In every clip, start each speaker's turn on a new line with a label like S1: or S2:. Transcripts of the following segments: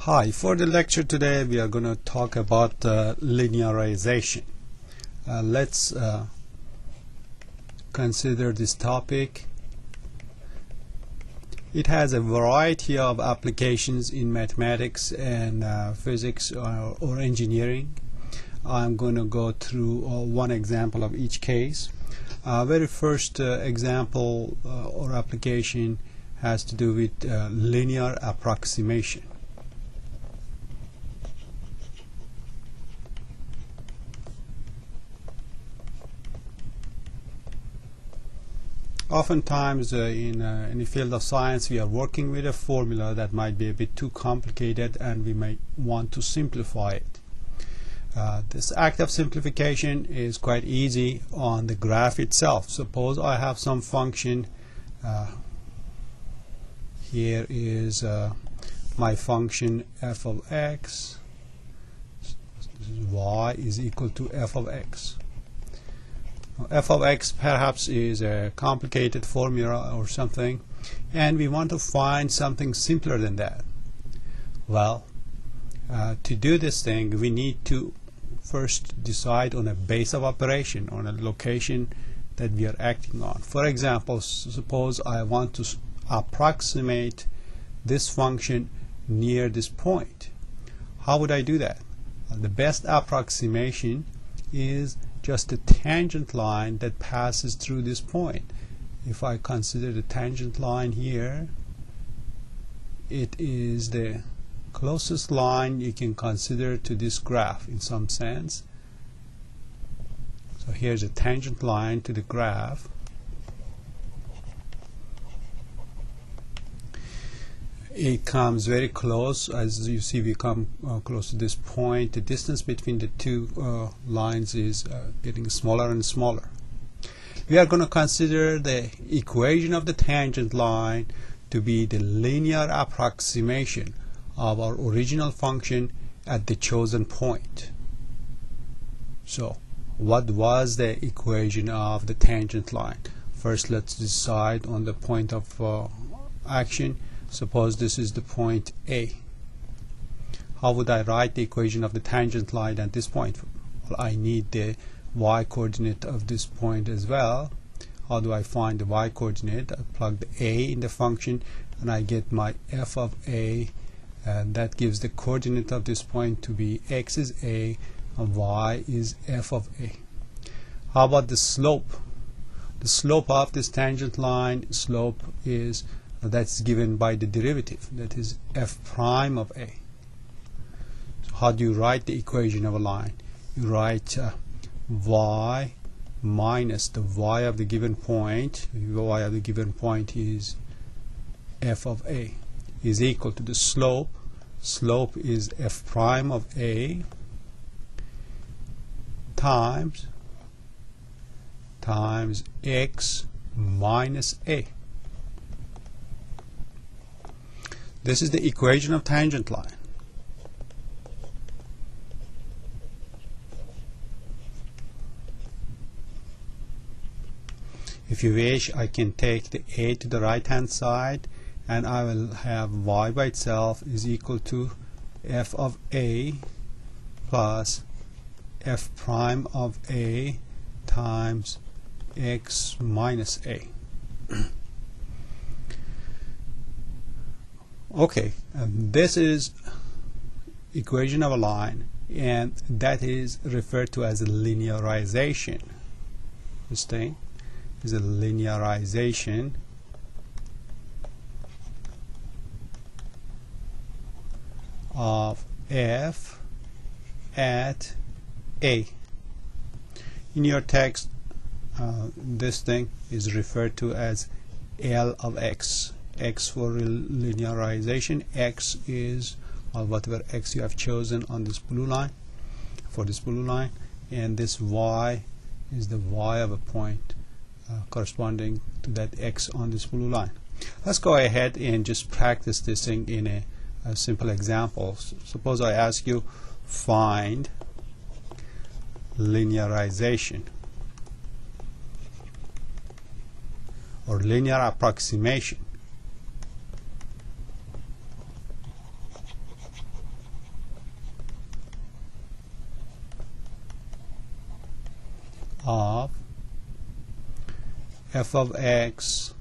S1: Hi, for the lecture today we are going to talk about linearization. Let's consider this topic. It has a variety of applications in mathematics and physics or engineering. I'm going to go through one example of each case. Very first example or application has to do with linear approximation. Oftentimes in the field of science we are working with a formula that might be a bit too complicated and we might want to simplify it. This act of simplification is quite easy on the graph itself. Suppose I have some function. Here is my function f of x. Y is equal to f of x. F of x perhaps is a complicated formula or something, and we want to find something simpler than that. Well, to do this thing we need to first decide on a base of operation, on a location that we are acting on. For example, suppose I want to approximate this function near this point. How would I do that? The best approximation is just a tangent line that passes through this point. If I consider the tangent line here, it is the closest line you can consider to this graph in some sense. So here's a tangent line to the graph. It comes very close. As you see, we come close to this point. The distance between the two lines is getting smaller and smaller. We are going to consider the equation of the tangent line to be the linear approximation of our original function at the chosen point. So what was the equation of the tangent line? First, let's decide on the point of action. Suppose this is the point A. How would I write the equation of the tangent line at this point? Well, I need the y coordinate of this point as well. How do I find the y coordinate? I plug the A in the function and I get my f of A, and that gives the coordinate of this point to be x is A and y is f of A. How about the slope? The slope of this tangent line, slope is that's given by the derivative, that is f prime of A. So how do you write the equation of a line? You write y minus the y of the given point. Y of the given point is f of A is equal to the slope. Slope is f prime of A times x minus A. This is the equation of tangent line. If you wish, I can take the A to the right hand side and I will have y by itself is equal to f of A plus f prime of A times x minus A. Okay, this is equation of a line, and that is referred to as a linearization. This thing is a linearization of f at A. In your text, this thing is referred to as L of x. X for linearization, x is whatever x you have chosen on this blue line, for this blue line, and this y is the y of a point corresponding to that x on this blue line. Let's go ahead and just practice this thing in a simple example. Suppose I ask you find linearization or linear approximation of f of x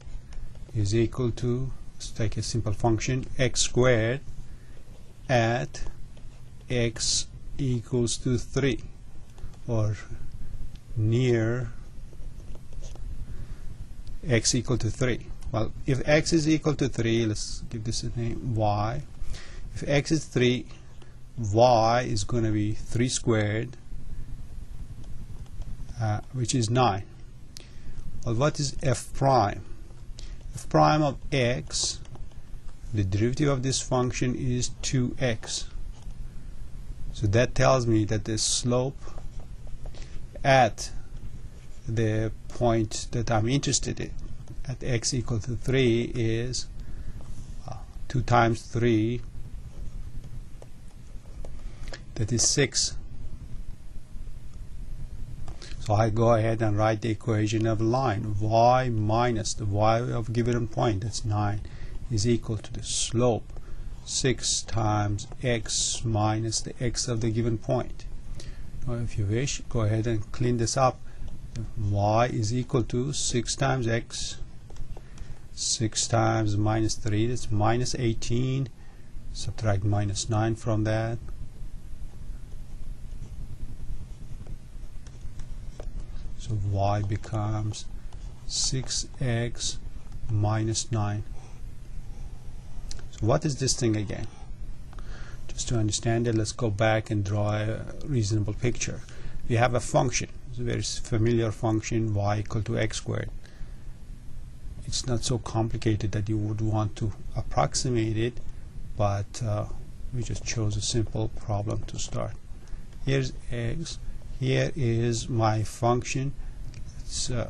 S1: is equal to, let's take a simple function, x squared at x equals to 3, or near x equal to 3. Well, if x is equal to 3, let's give this a name, y. If x is 3, y is going to be 3 squared, which is 9. Well, what is f prime? F prime of x, the derivative of this function is 2x. So that tells me that the slope at the point that I'm interested in, at x equal to 3, is 2 times 3, that is 6. So I go ahead and write the equation of line. Y minus the y of given point, that's 9, is equal to the slope 6 times x minus the x of the given point. Now, if you wish, go ahead and clean this up. Y is equal to 6 times x, 6 times minus 3, that's minus 18. Subtract minus 9 from that. So y becomes 6x minus 9. So what is this thing again? Just to understand it, let's go back and draw a reasonable picture. We have a function. It's a very familiar function, y equal to x squared. It's not so complicated that you would want to approximate it, but we just chose a simple problem to start. Here's x. Here is my function. It's there's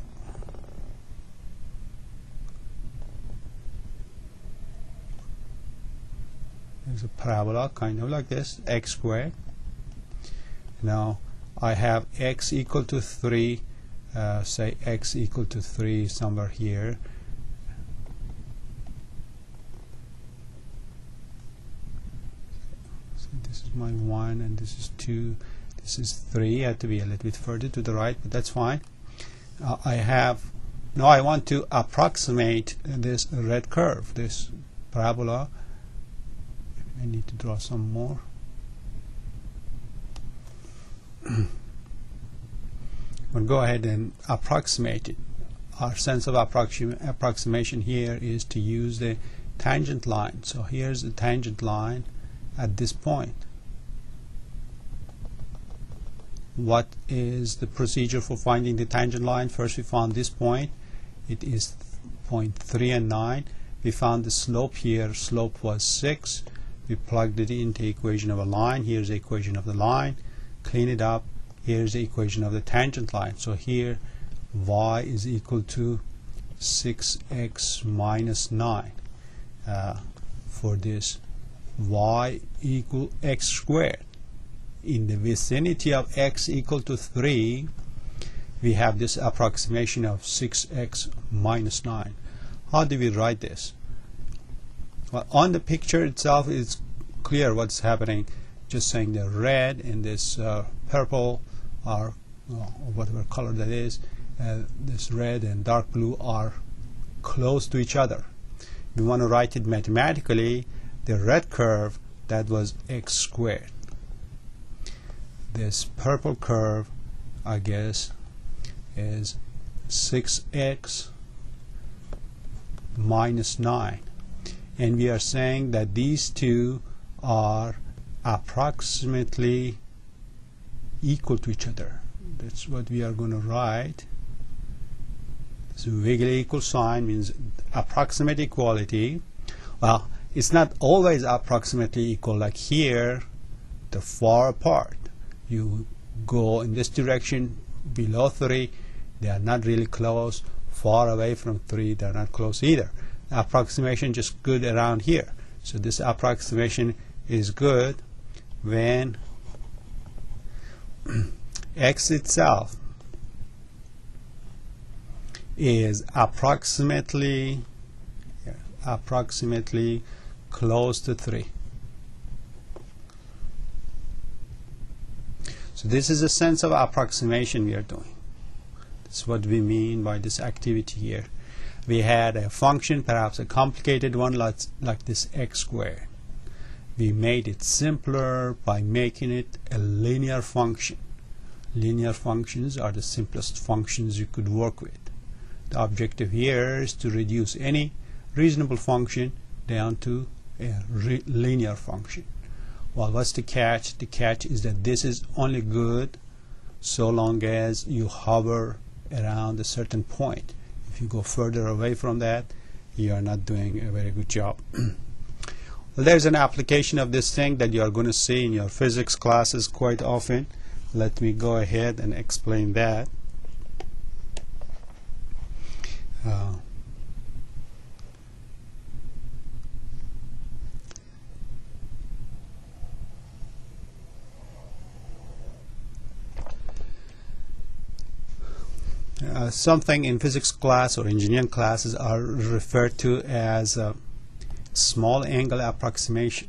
S1: a parabola kind of like this, x squared. Now I have x equal to 3, say x equal to 3 somewhere here. So this is my 1 and this is 2. This is 3. I have to be a little bit further to the right, but that's fine. Now I want to approximate this red curve, this parabola. I need to draw some more. We'll go ahead and approximate it. Our sense of approximation here is to use the tangent line. So here's the tangent line at this point. What is the procedure for finding the tangent line? First we found this point. It is point 3 and 9. We found the slope here. Slope was 6. We plugged it into the equation of a line. Here's the equation of the line. Clean it up. Here's the equation of the tangent line. So here y is equal to 6x minus 9. For this, y equal x squared. In the vicinity of x equal to 3, we have this approximation of 6x minus 9. How do we write this? Well, on the picture itself, it's clear what's happening. Just saying the red and this purple are, or whatever color that is, this red and dark blue are close to each other. We want to write it mathematically. The red curve, that was x squared. This purple curve, I guess, is 6x minus 9. And we are saying that these two are approximately equal to each other. That's what we are going to write. So wiggly equal sign means approximate equality. Well, it's not always approximately equal. Like here, they're far apart. You go in this direction below 3, they are not really close. Far away from 3, they're not close either. Approximation just good around here. So this approximation is good when x itself is approximately close to 3. So this is a sense of approximation we are doing. That's what we mean by this activity here. We had a function, perhaps a complicated one like this x squared. We made it simpler by making it a linear function. Linear functions are the simplest functions you could work with. The objective here is to reduce any reasonable function down to a linear function. Well, what's the catch? The catch is that this is only good so long as you hover around a certain point. If you go further away from that, you are not doing a very good job. Well, there's an application of this thing that you are going to see in your physics classes quite often. Let me go ahead and explain that. Something in physics class or engineering classes are referred to as small angle approximation.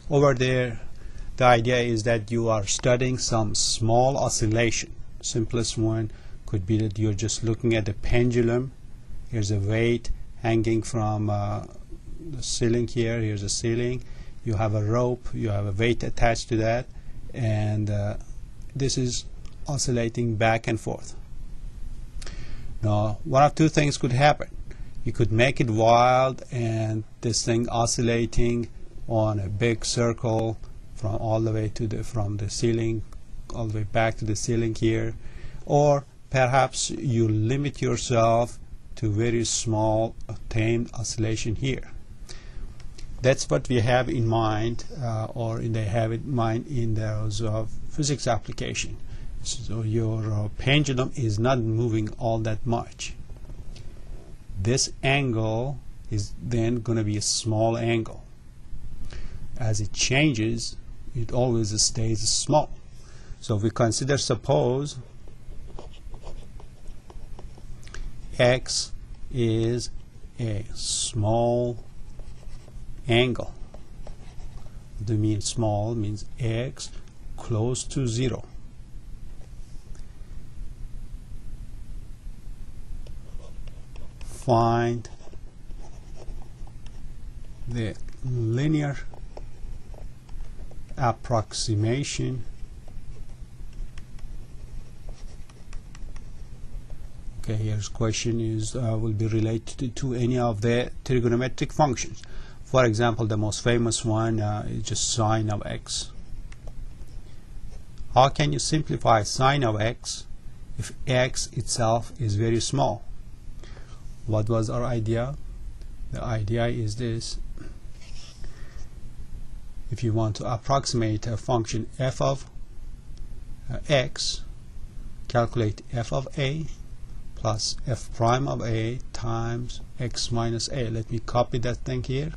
S1: Over there, the idea is that you are studying some small oscillation. Simplest one could be that you're just looking at a pendulum. Here's a weight hanging from the ceiling here. Here's a ceiling. You have a rope, you have a weight attached to that, and this is oscillating back and forth. Now, one of two things could happen. You could make it wild and this thing oscillating on a big circle from all the way to from the ceiling all the way back to the ceiling here, or perhaps you limit yourself to very small tamed oscillation here. That's what we have in mind, or they have in mind in those physics application. So your pendulum is not moving all that much. This angle is then going to be a small angle. As it changes, it always stays small. So if we consider, suppose x is a small angle. What do you mean small? Means x close to 0. Find the linear approximation . Okay, here's question is will be related to any of the trigonometric functions. For example, the most famous one is just sine of x. How can you simplify sine of x if x itself is very small? What was our idea? The idea is this. If you want to approximate a function f of x, calculate f of a plus f prime of a times x minus a. Let me copy that thing here.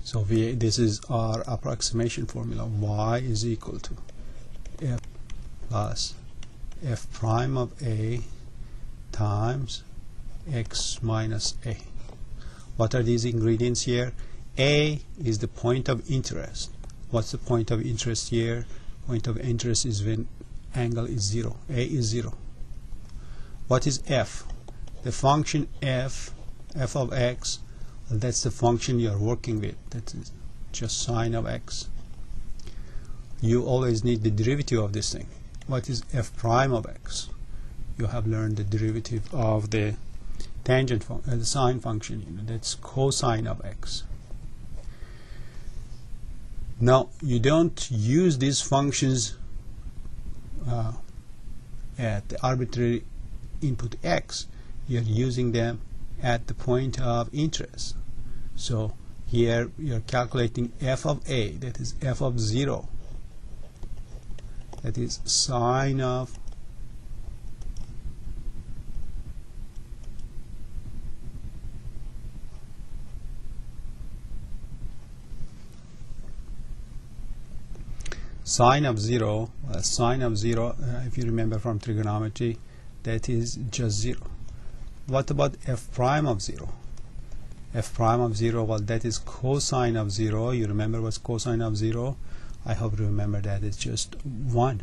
S1: So this is our approximation formula. Y is equal to f plus f prime of a times x minus a. What are these ingredients here? A is the point of interest. What's the point of interest here? Point of interest is when angle is 0. A is 0. What is f? The function f of x, that's the function you are working with. That is just sine of x. You always need the derivative of this thing. What is f prime of x? You have learned the derivative of the tangent function, the sine function. That's cosine of x. Now, you don't use these functions at the arbitrary input x. You're using them at the point of interest. So here you're calculating f of a, that is f of 0, that is sine of sine of 0. Sine of 0, if you remember from trigonometry, that is just 0. What about f prime of 0? f prime of 0, well, that is cosine of 0. You remember what's cosine of 0? I hope you remember that it's just 1.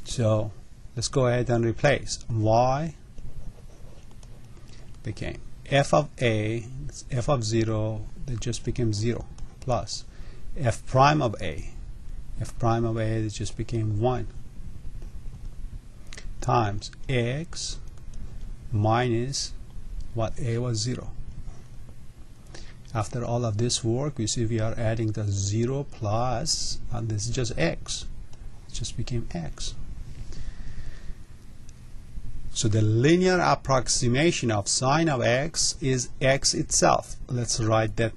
S1: So let's go ahead and replace. Y became f of a, f of 0, that just became 0, plus f prime of a, f prime of a, that just became 1, times x minus what a was 0. After all of this work, we see we are adding the 0 plus, and this is just x. It just became x. So the linear approximation of sine of x is x itself. Let's write that.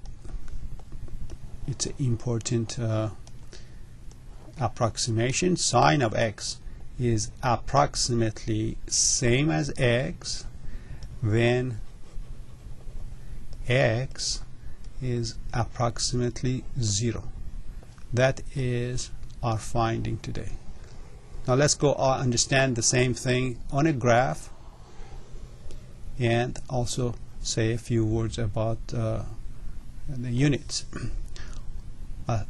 S1: It's an important approximation. Sine of x is approximately same as x when x is approximately 0. That is our finding today. Now let's go understand the same thing on a graph and also say a few words about the units.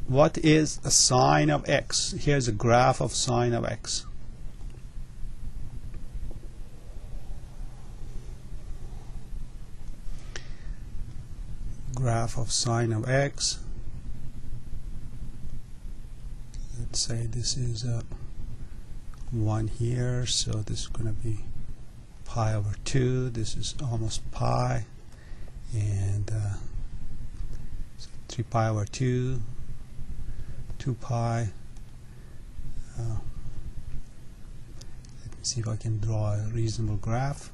S1: What is a sine of x? Here's a graph of sine of x. Graph of sine of x. Let's say this is 1 here, so this is going to be pi over 2. This is almost pi, and so 3 pi over 2, 2 pi. Let me see if I can draw a reasonable graph.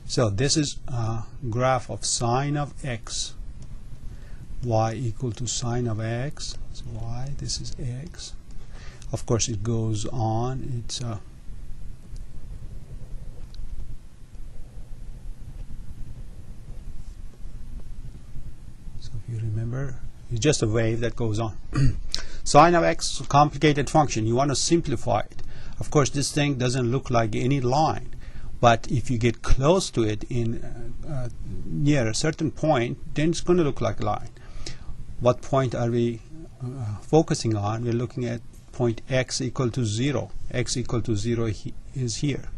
S1: So this is a graph of sine of x. Y equal to sine of x. So y, this is x. Of course, it goes on. It's so if you remember, it's just a wave that goes on. Sine of x is a complicated function. You want to simplify it. Of course, this thing doesn't look like any line. But if you get close to it in near a certain point, then it's going to look like a line. What point are we focusing on? We're looking at point x equal to 0. X equal to 0 is here.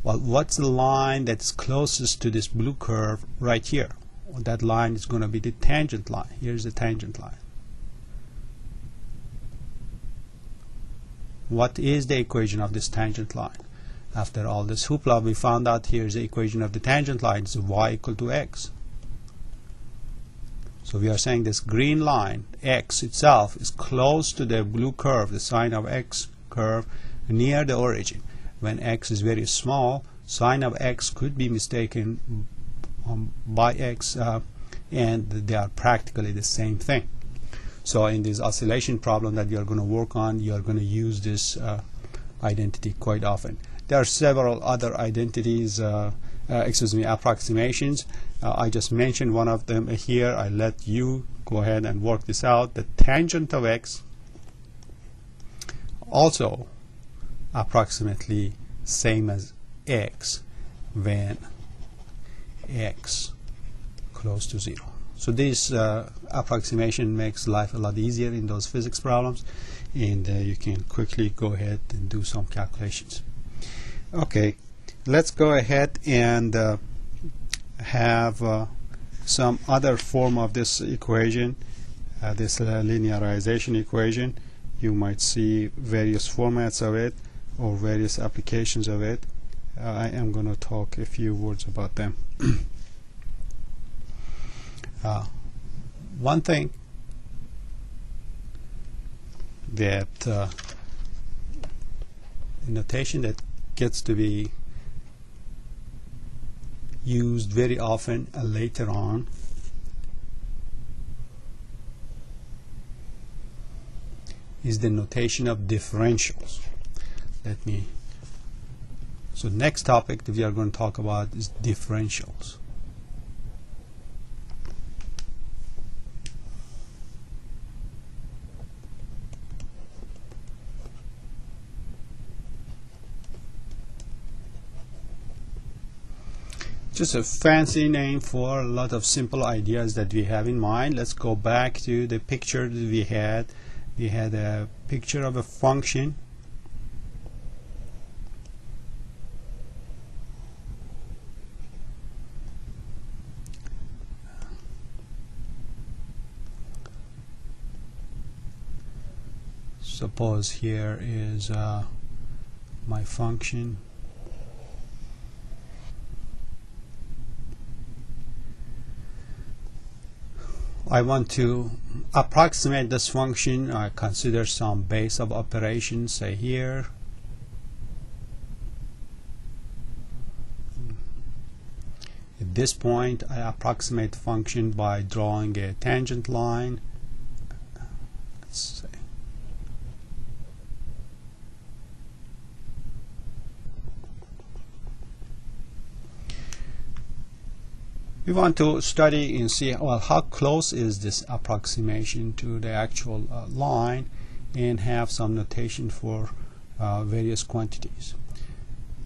S1: Well, what's the line that's closest to this blue curve right here? Well, that line is going to be the tangent line. Here's the tangent line. What is the equation of this tangent line? After all this hoopla, we found out here's the equation of the tangent line. It's y equal to x. So we are saying this green line, x itself, is close to the blue curve, the sine of x curve, near the origin. When x is very small, sine of x could be mistaken by x, and they are practically the same thing. So in this oscillation problem that you are going to work on, you are going to use this identity quite often. There are several other identities, approximations. I just mentioned one of them here. I let you go ahead and work this out. The tangent of x also approximately same as x when x close to 0. So this approximation makes life a lot easier in those physics problems, and you can quickly go ahead and do some calculations. Okay, let's go ahead and have some other form of this equation, this linearization equation. You might see various formats of it or various applications of it. I am going to talk a few words about them. One thing that the notation that gets to be used very often later on is the notation of differentials. So next topic that we are going to talk about is differentials. Just a fancy name for a lot of simple ideas that we have in mind. Let's go back to the picture that we had. We had a picture of a function. Suppose here is my function. I want to approximate this function. I consider some base of operations, say here. At this point, I approximate the function by drawing a tangent line. Let's say. We want to study and see, well, how close is this approximation to the actual line, and have some notation for various quantities.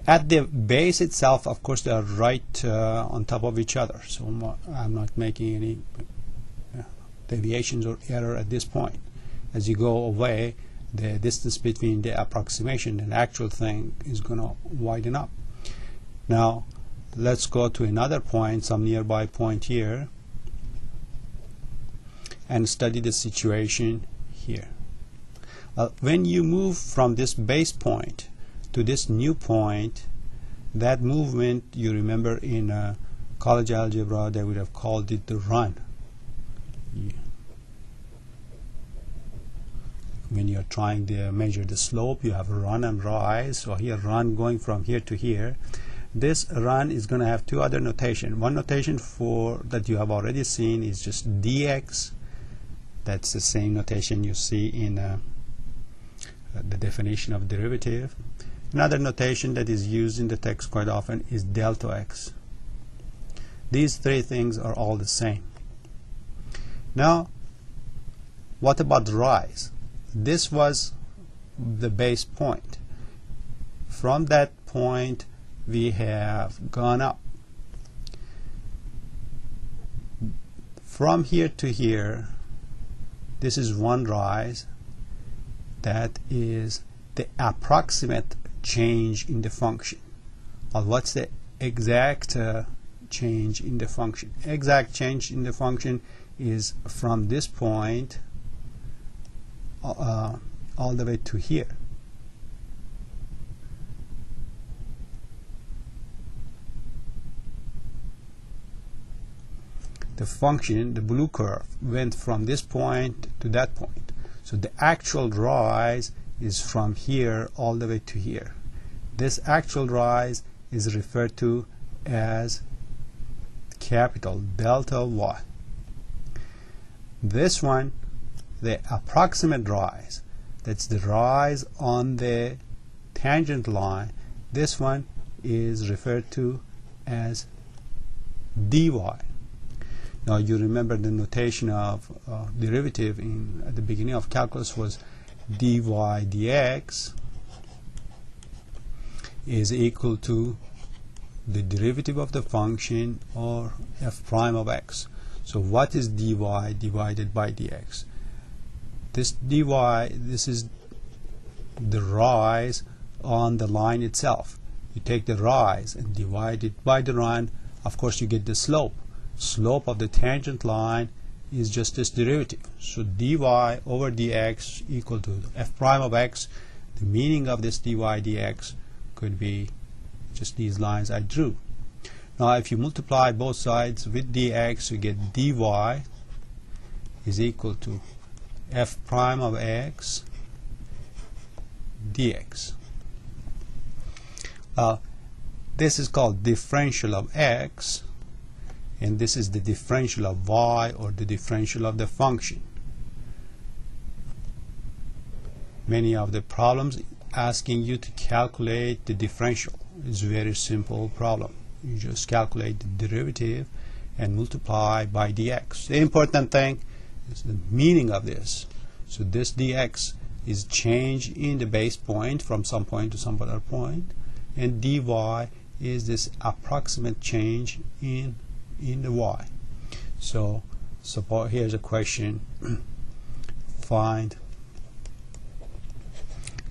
S1: At the base itself, of course, they are right on top of each other, so I'm not making any deviations or error at this point. As you go away, the distance between the approximation and the actual thing is going to widen up. Now, let's go to another point, some nearby point here, and study the situation here. When you move from this base point to this new point, that movement, you remember in college algebra, they would have called it the run. When you're trying to measure the slope, you have a run and rise. So here, run going from here to here. This run is going to have two other notation. One notation for that you have already seen is just dx. That's the same notation you see in the definition of derivative. Another notation that is used in the text quite often is delta x. These three things are all the same. Now, what about the rise? This was the base point. From that point, we have gone up. From here to here, this is one rise. That is the approximate change in the function. Well, what's the exact change in the function? Exact change in the function is from this point all the way to here. The function, the blue curve, went from this point to that point. So the actual rise is from here all the way to here. This actual rise is referred to as capital delta y. This one, the approximate rise, that's the rise on the tangent line, this one is referred to as dy. Now, you remember the notation of derivative at the beginning of calculus was dy dx is equal to the derivative of the function, or f prime of x. So what is dy divided by dx? This dy, this is the rise on the line itself. You take the rise and divide it by the run, of course you get the slope. Slope of the tangent line is just this derivative. So dy over dx equal to f prime of x. The meaning of this dy dx could be just these lines I drew. Now, if you multiply both sides with dx, you get dy is equal to f prime of x dx. This is called differential of x, and this is the differential of y, or the differential of the function. Many of the problems asking you to calculate the differential. It's a very simple problem. You just calculate the derivative and multiply by dx. The important thing is the meaning of this. So this dx is change in the base point from some point to some other point, and dy is this approximate change in the y. So suppose here's a question. Find,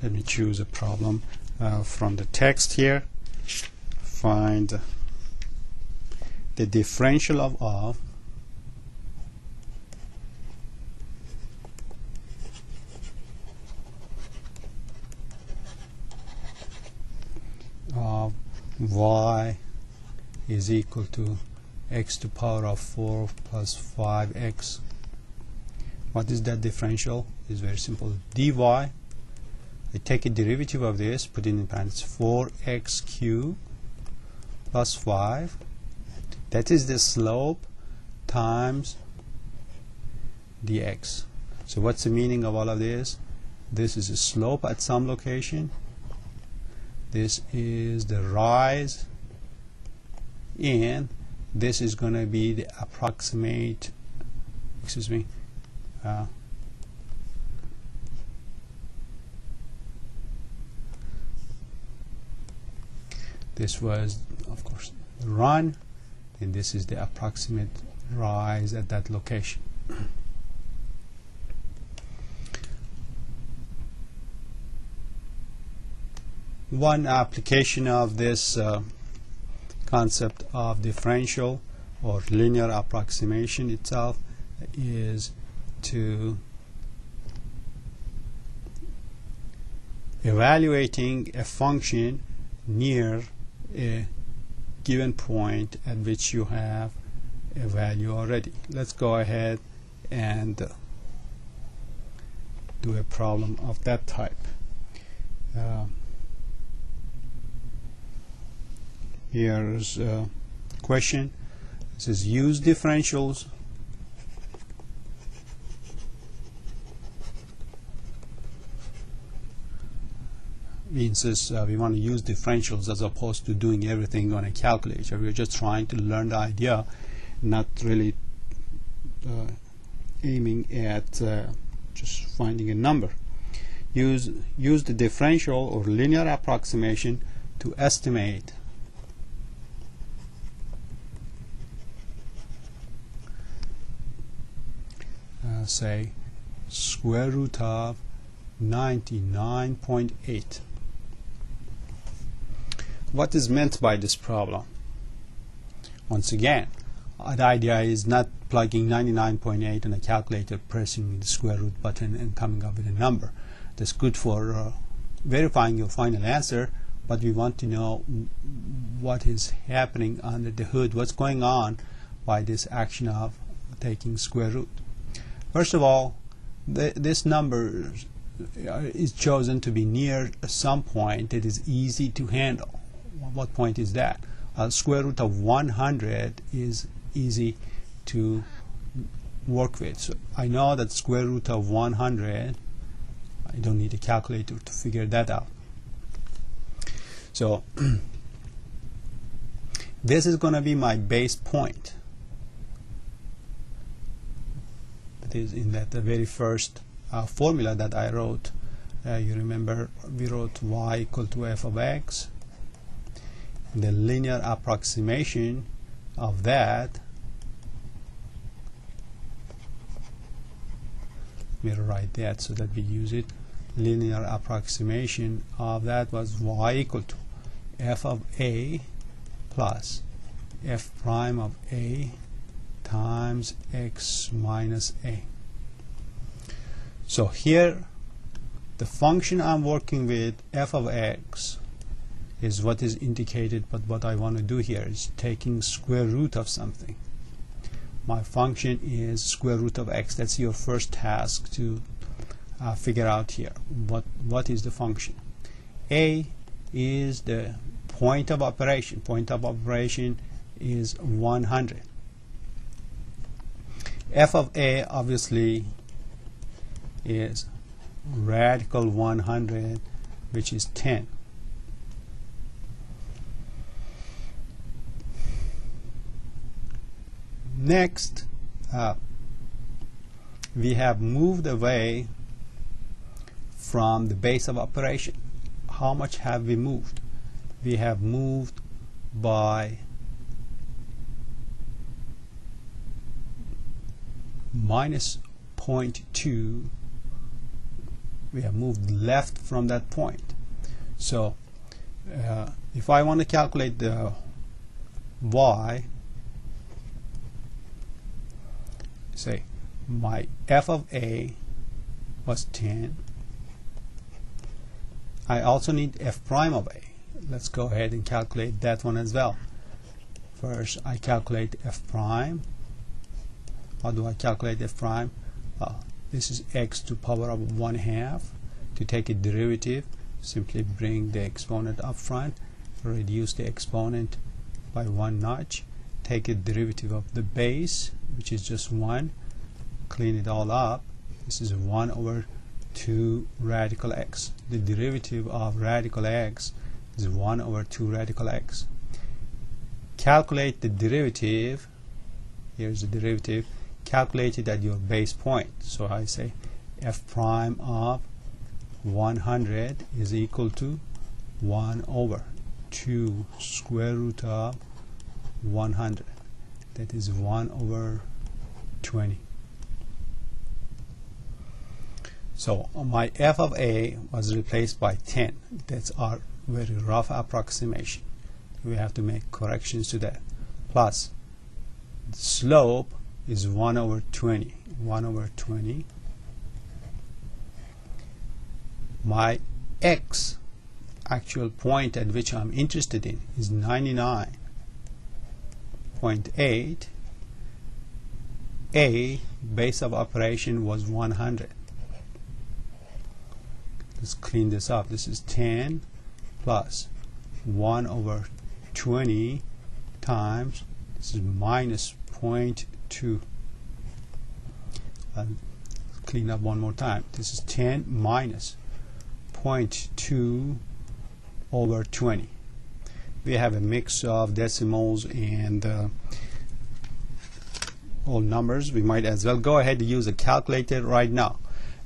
S1: let me choose a problem from the text here. Find the differential of y is equal to x to the power of 4 plus 5x. What is that differential? It's very simple. dy, I take a derivative of this, put it in parentheses, 4x cubed plus 5. That is the slope times dx. So what's the meaning of all of this? This is a slope at some location. This is the rise, and this is going to be the approximate, excuse me, this was, of course, the run, and this is the approximate rise at that location. One application of this concept of differential or linear approximation itself is to evaluating a function near a given point at which you have a value already. Let's go ahead and do a problem of that type. Here's a question. It says use differentials means we want to use differentials as opposed to doing everything on a calculator. We're just trying to learn the idea, not really aiming at just finding a number. Use the differential or linear approximation to estimate say square root of 99.8. What is meant by this problem? Once again, the idea is not plugging 99.8 in a calculator, pressing the square root button and coming up with a number. That's good for verifying your final answer, but we want to know what is happening under the hood, what's going on by this action of taking square root. First of all, this number is chosen to be near some point that is easy to handle. What point is that? Square root of 100 is easy to work with. So I know that square root of 100, I don't need a calculator to figure that out. So this is going to be my base point. That is in that the very first formula that I wrote. You remember we wrote y equal to f of x. The linear approximation of that, let me write that so that we use it. Linear approximation of that was y equal to f of a plus f prime of a times x minus a. So here the function I'm working with, f of x, is what is indicated, but what I want to do here is taking square root of something. My function is square root of x. That's your first task to figure out here. What is the function? A is the point of operation. Point of operation is 100. F of a obviously is radical 100, which is 10. Next, we have moved away from the base of operation. How much have we moved? We have moved by minus 0.2, we have moved left from that point. So if I want to calculate the y, say my f of a was 10, I also need f prime of a. Let's go ahead and calculate that one as well. First I calculate f prime. How do I calculate f prime? This is x to power of 1/2. To take a derivative, simply bring the exponent up front, reduce the exponent by 1 notch, take a derivative of the base, which is just 1, clean it all up. This is 1 over 2 radical x. The derivative of radical x is 1 over 2 radical x. Calculate the derivative. Here's the derivative. Calculate it at your base point. So I say f prime of 100 is equal to 1 over 2 square root of 100. That is 1 over 20. So my f of a was replaced by 10. That's our very rough approximation. We have to make corrections to that. Plus the slope is 1 over 20. 1 over 20. My x, actual point at which I'm interested in, is 99.8. A, base of operation, was 100. Let's clean this up. This is 10 plus 1 over 20 times, this is minus 0.2. I'll clean up one more time. This is 10 minus 0.2 over 20. We have a mix of decimals and whole numbers. We might as well go ahead and use a calculator right now.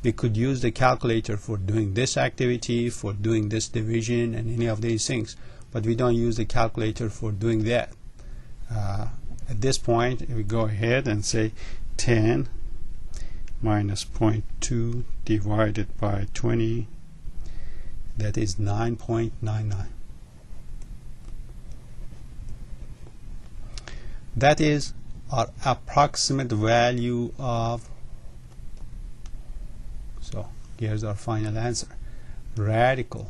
S1: We could use the calculator for doing this activity, for doing this division and any of these things, but we don't use the calculator for doing that. At this point we go ahead and say 10 minus 0.2 divided by 20, that is 9.99. That is our approximate value of, so here's our final answer. Radical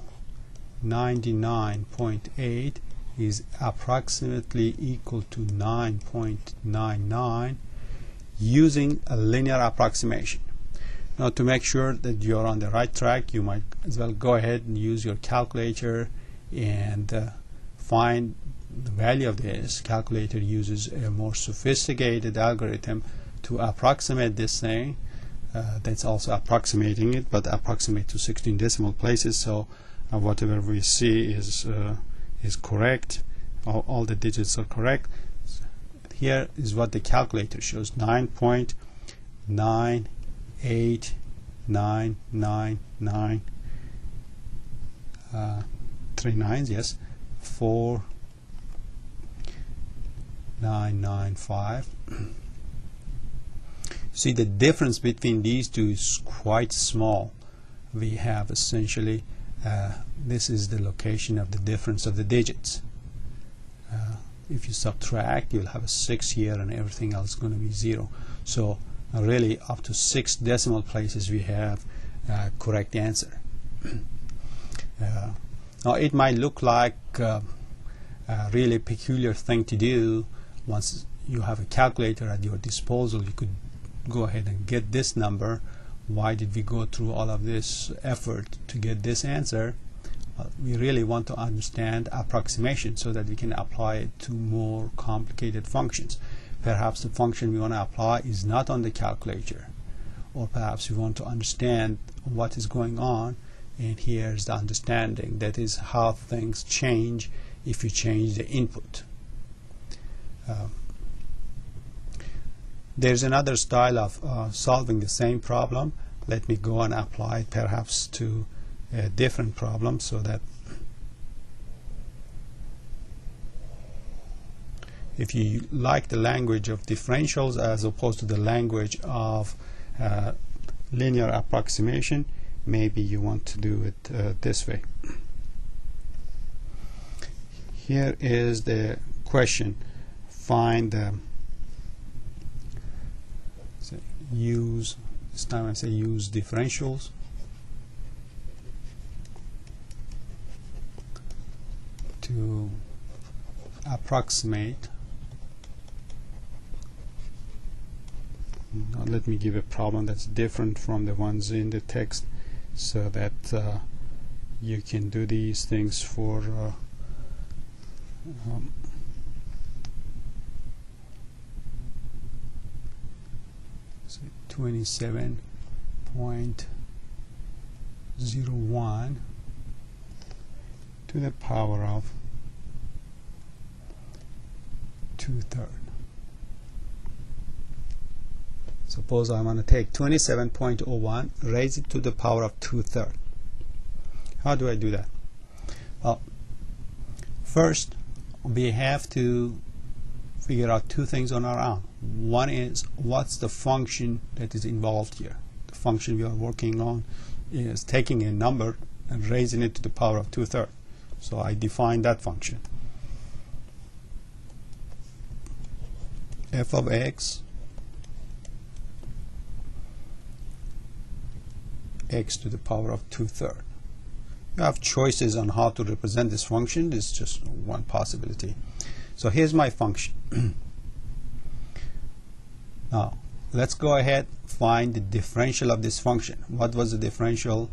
S1: 99.8 is approximately equal to 9.99 using a linear approximation. Now, to make sure that you're on the right track, you might as well go ahead and use your calculator and find the value of this. Calculator uses a more sophisticated algorithm to approximate this thing. That's also approximating it, but approximate to 16 decimal places, so whatever we see is correct. All the digits are correct. Here is what the calculator shows: 9.98999 3 9s, yes, 4995. See, the difference between these two is quite small. We have essentially this is the location of the difference of the digits. If you subtract, you'll have a 6 here and everything else is going to be 0. So really up to 6 decimal places we have correct answer. Now it might look like a really peculiar thing to do. Once you have a calculator at your disposal, you could go ahead and get this number. Why did we go through all of this effort to get this answer? We really want to understand approximation so that we can apply it to more complicated functions. Perhaps the function we want to apply is not on the calculator, or perhaps we want to understand what is going on, and here's the understanding. That is how things change if you change the input. There's another style of solving the same problem. Let me go and apply it perhaps to a different problem so that if you like the language of differentials as opposed to the language of linear approximation, maybe you want to do it this way. Here is the question. Find the use, this time I say use differentials to approximate. Now let me give a problem that's different from the ones in the text so that you can do these things for 27.01 to the power of 2/3. Suppose I want to take 27.01, raise it to the power of 2/3. How do I do that? Well, first we have to figure out two things on our own. One is, what's the function that is involved here? The function we are working on is taking a number and raising it to the power of 2/3. So I define that function. F of x, x to the power of 2/3. You have choices on how to represent this function. This is just one possibility. So here's my function. Now let's go ahead, find the differential of this function. What was the differential?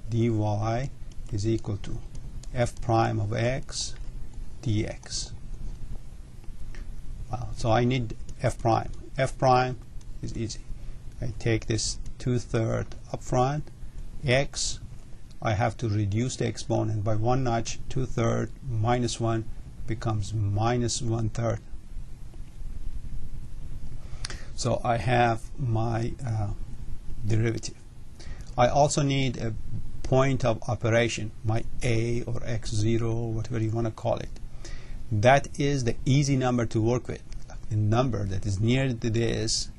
S1: dy is equal to f prime of x dx. Wow. So I need f prime. F prime is easy. I take this 2/3 up front. X, I have to reduce the exponent by one notch. 2/3 minus 1 becomes minus 1/3. So I have my derivative. I also need a point of operation, my a or x0, whatever you want to call it. That is the easy number to work with, a number that is near to this,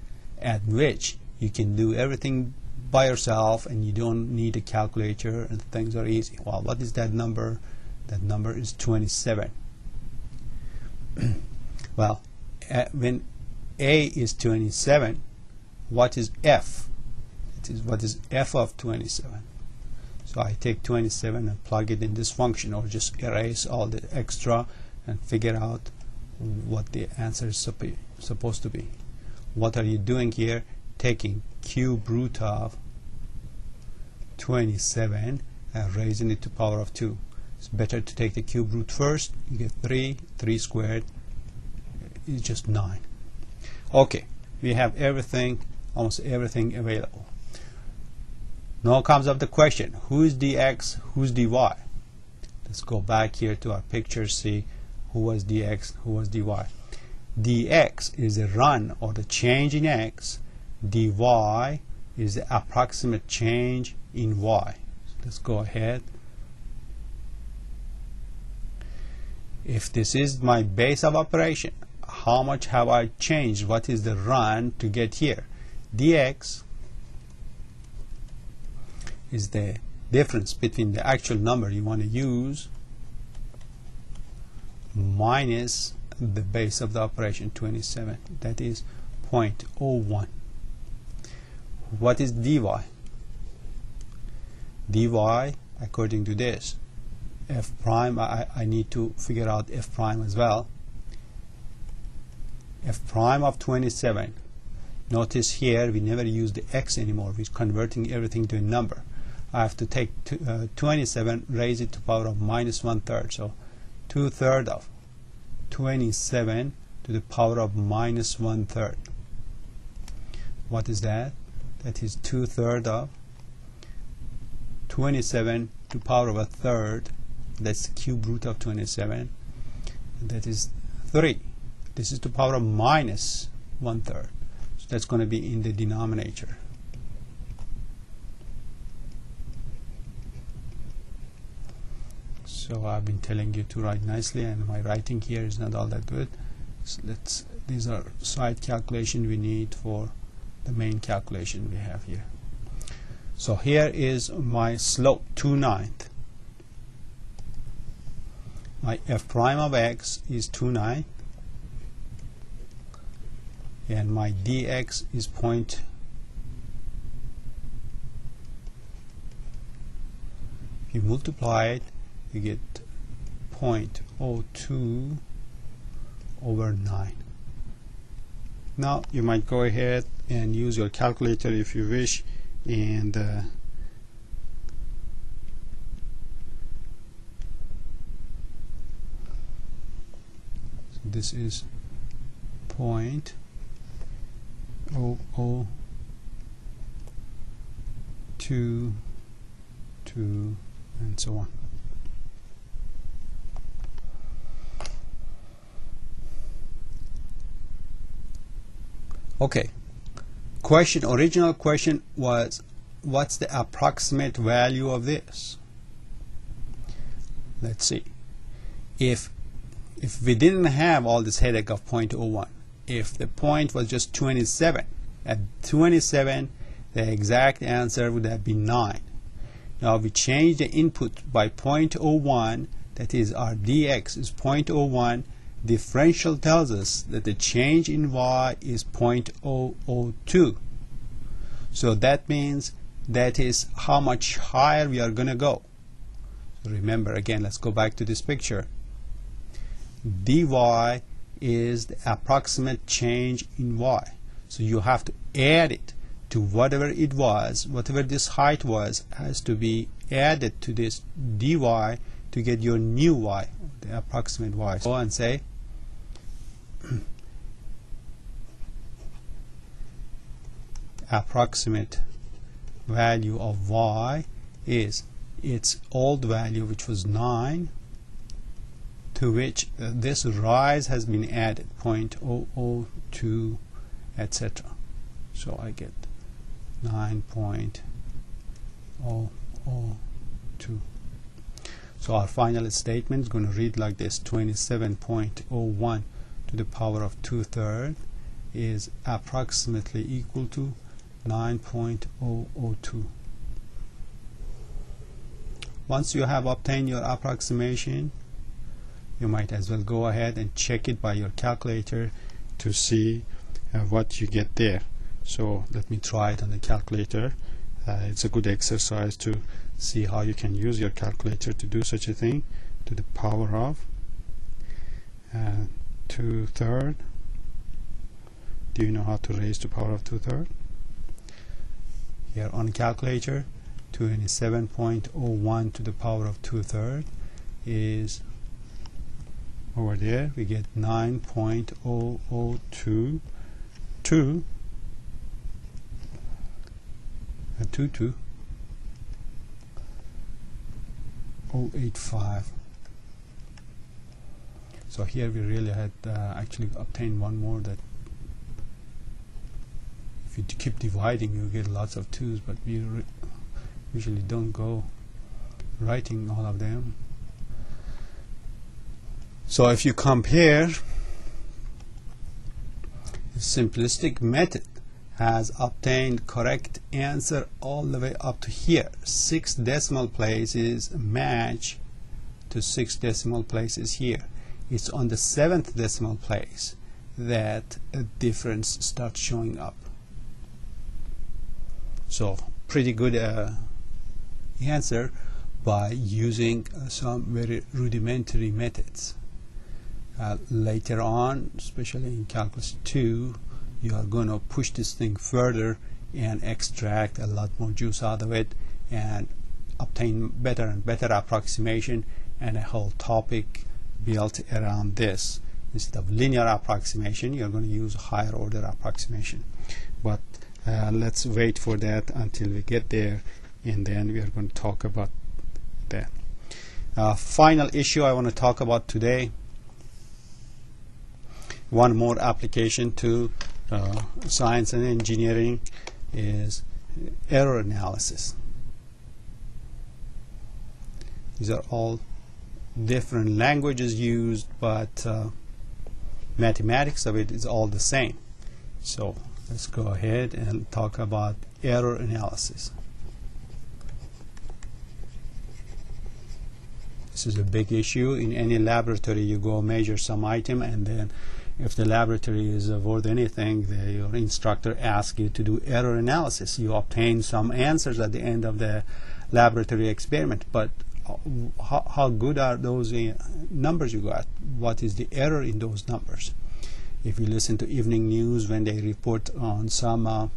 S1: at which you can do everything by yourself and you don't need a calculator and things are easy. Well, what is that number? That number is 27. Well, when a is 27, what is f? It is what is f of 27. So I take 27 and plug it in this function, or just erase all the extra and figure out what the answer is supposed to be. What are you doing here? Taking cube root of 27 and raising it to power of 2. It's better to take the cube root first. You get 3. 3 squared is just 9. Okay, we have everything, almost everything available. Now comes up the question, who is dx, who's dy? Let's go back here to our picture, see who was dx, who was dy. Dx is a run or the change in x. Dy is the approximate change in y. So let's go ahead. If this is my base of operation, how much have I changed? What is the run to get here? Dx is the difference between the actual number you want to use minus the base of the operation, 27. That is 0.01. What is dy? Dy, according to this, f prime, I need to figure out f prime as well. F prime of 27. Notice here we never use the x anymore. We're converting everything to a number. I have to take 27, raise it to power of minus 1/3. So 2/3 of 27 to the power of minus 1/3. What is that? That is 2/3 of 27 to the power of 1/3. That's the cube root of 27. That is 3. This is to the power of minus 1/3. So that's going to be in the denominator. So I've been telling you to write nicely, and my writing here is not all that good. So these are side calculation we need for the main calculation we have here. So here is my slope 2/9. My f prime of x is 2/9, and my dx is point. If you multiply it, you get 0.02 over 9. Now you might go ahead and use your calculator if you wish, and so this is 0.0022 and so on. Okay, original question was, what's the approximate value of this? Let's see. If we didn't have all this headache of 0.01, if the point was just 27, at 27 the exact answer would have been 9. Now we change the input by 0.01, that is our dx is 0.01. Differential tells us that the change in y is 0.002. So that means that is how much higher we are going to go. So remember, again, let's go back to this picture. dy is the approximate change in y. So you have to add it to whatever it was, whatever this height was, has to be added to this dy to get your new y, the approximate y. Go and say approximate value of y is its old value, which was 9, to which this rise has been added, 0.002, etc. So I get 9.002. So our final statement is going to read like this: 27.01 to the power of 2/3 is approximately equal to 9.002. Once you have obtained your approximation, you might as well go ahead and check it by your calculator to see what you get there. So let me try it on the calculator. It's a good exercise to see how you can use your calculator to do such a thing. To the power of 2/3. Do you know how to raise to the power of 2/3? Here on calculator, 27.01 to the power of 2/3 is over there. We get 9.0022 0.85. So here we really had actually obtained one more, that if you keep dividing you get lots of 2's, but we usually don't go writing all of them. So if you compare, the simplistic method has obtained correct answer all the way up to here. 6 decimal places match to 6 decimal places here. It's on the 7th decimal place that a difference starts showing up. So pretty good answer by using some very rudimentary methods. Later on, especially in Calculus 2, you are going to push this thing further and extract a lot more juice out of it and obtain better and better approximation, and a whole topic built around this. Instead of linear approximation, you're going to use higher order approximation. But let's wait for that until we get there, and then we are going to talk about that. Final issue I want to talk about today, one more application to science and engineering, is error analysis. These are all different languages used, but mathematics of it is all the same. So let's go ahead and talk about error analysis. This is a big issue. In any laboratory, you go measure some item, and then if the laboratory is worth anything, your instructor asks you to do error analysis. You obtain some answers at the end of the laboratory experiment, but how good are those numbers you got? What is the error in those numbers? If you listen to evening news, when they report on some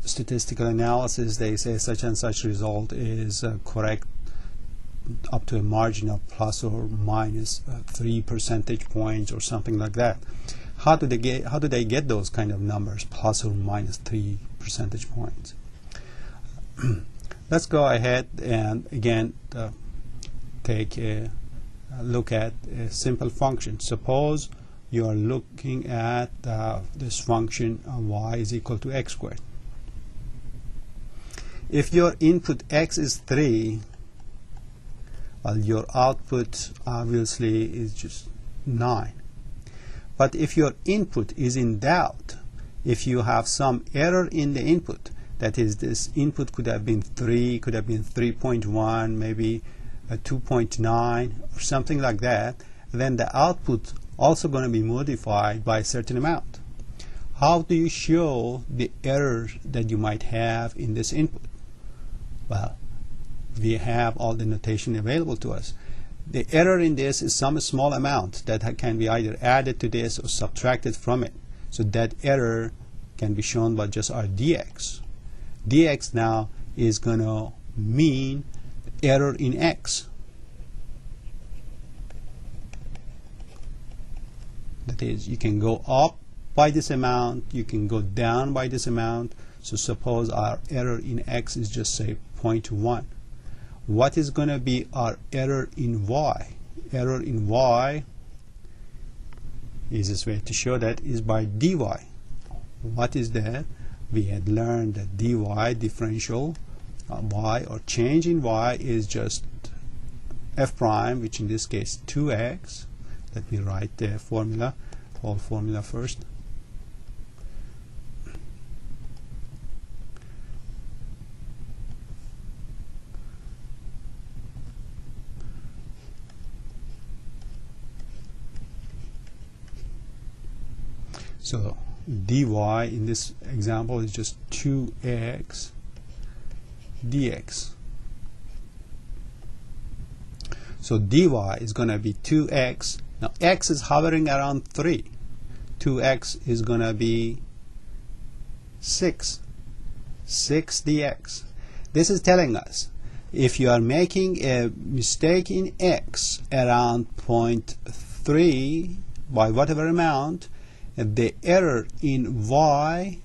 S1: statistical analysis, they say such and such result is correct up to a margin of plus or minus 3 percentage points or something like that. How do they get those kind of numbers, plus or minus 3 percentage points? Let's go ahead and again take a look at a simple function. Suppose you are looking at this function y is equal to x squared. If your input x is 3, well, your output obviously is just 9. But if your input is in doubt, if you have some error in the input, that is, this input could have been 3, could have been 3.1, maybe 2.9 or something like that, then the output also going to be modified by a certain amount. How do you show the error that you might have in this input? Well, we have all the notation available to us. The error in this is some small amount that can be either added to this or subtracted from it. So that error can be shown by just our dx. Dx now is going to mean error in x. That is, you can go up by this amount, you can go down by this amount. So suppose our error in x is just say 0.1. What is going to be our error in y? Error in y, easiest way to show that is by dy. What is that? We had learned that dy, differential y, or change in y, is just f prime, which in this case 2x. Let me write the formula, whole formula first. So dy in this example is just 2x dx. So dy is going to be 2x. Now x is hovering around 3. 2x is going to be 6 dx. This is telling us if you are making a mistake in x around 0.3 by whatever amount, the error in y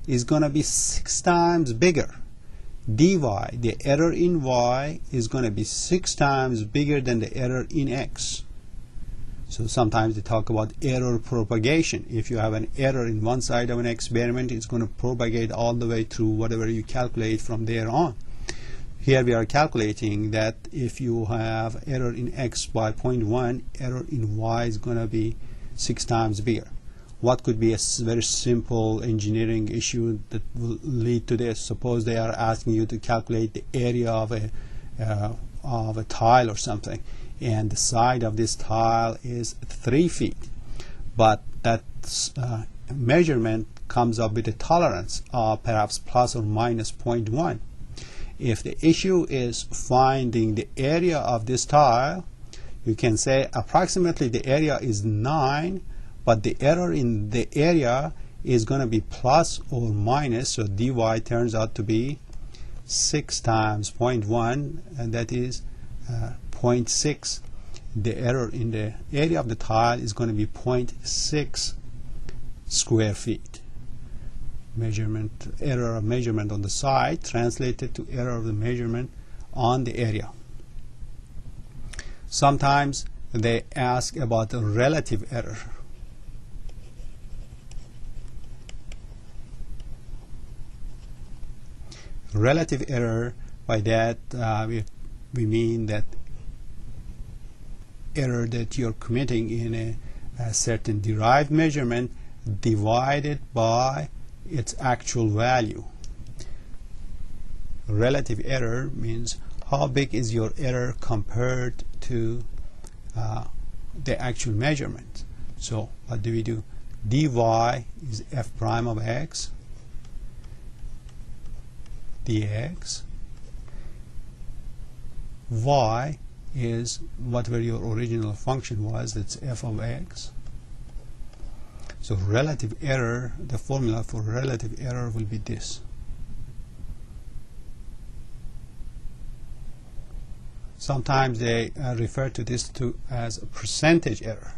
S1: is going to be 6 times bigger. Dy, the error in y, is going to be 6 times bigger than the error in x. So sometimes they talk about error propagation. If you have an error in one side of an experiment, it's going to propagate all the way through whatever you calculate from there on. Here we are calculating that if you have error in x by 0.1, error in y is going to be 6 times bigger. What could be a very simple engineering issue that will lead to this? Suppose they are asking you to calculate the area of a tile or something, and the side of this tile is 3 feet, but that measurement comes up with a tolerance of perhaps plus or minus 0.1. If the issue is finding the area of this tile, you can say approximately the area is 9, but the error in the area is going to be plus or minus, so dy turns out to be 6 times 0.1, and that is 0.6. The error in the area of the tile is going to be 0.6 square feet. Error of measurement on the side translated to error of the measurement on the area. Sometimes they ask about the relative error. Relative error, by that we mean that error that you're committing in a certain derived measurement divided by its actual value. Relative error means how big is your error compared to the actual measurement. So what do we do? dy is f prime of x dx. Y is whatever your original function was, that's f of x. So relative error, the formula for relative error will be this. Sometimes they refer to this as a percentage error.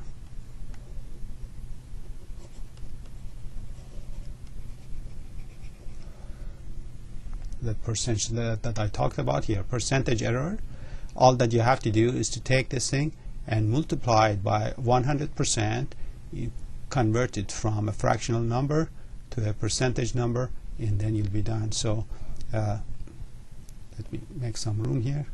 S1: The percentage that I talked about here, percentage error, all that you have to do is to take this thing and multiply it by 100%, you convert it from a fractional number to a percentage number, and then you'll be done. So let me make some room here.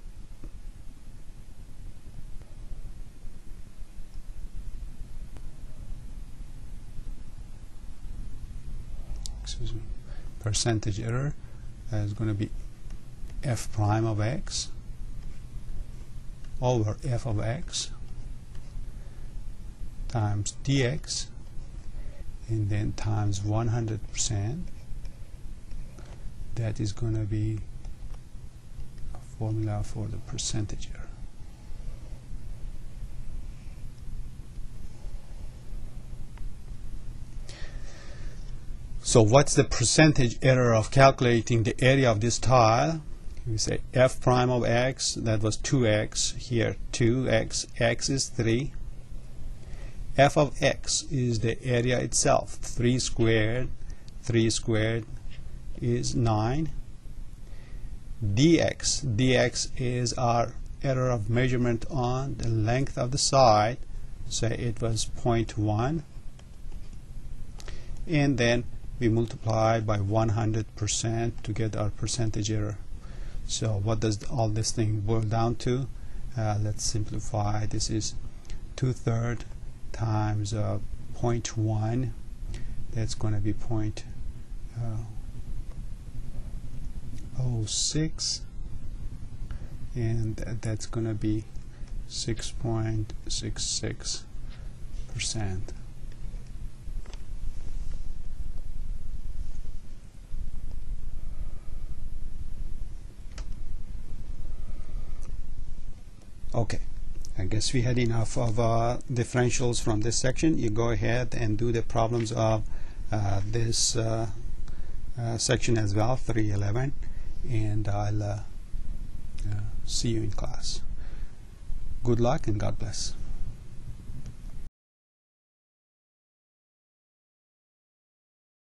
S1: Excuse me. Percentage error is going to be f prime of x over f of x times dx, and then times 100%. That is going to be a formula for the percentage error. So what's the percentage error of calculating the area of this tile? We say f prime of x, that was 2x, here 2x, x is 3. F of x is the area itself, 3 squared is 9. dx is our error of measurement on the length of the side, say it was 0.1, and then we multiply by 100% to get our percentage error. So what does all this thing boil down to? Let's simplify. This is 2/3 times 0.1. That's going to be 0.06, and that's going to be 6.66%. Okay, I guess we had enough of differentials from this section. You go ahead and do the problems of this section as well, 311, and I'll see you in class. Good luck and God bless.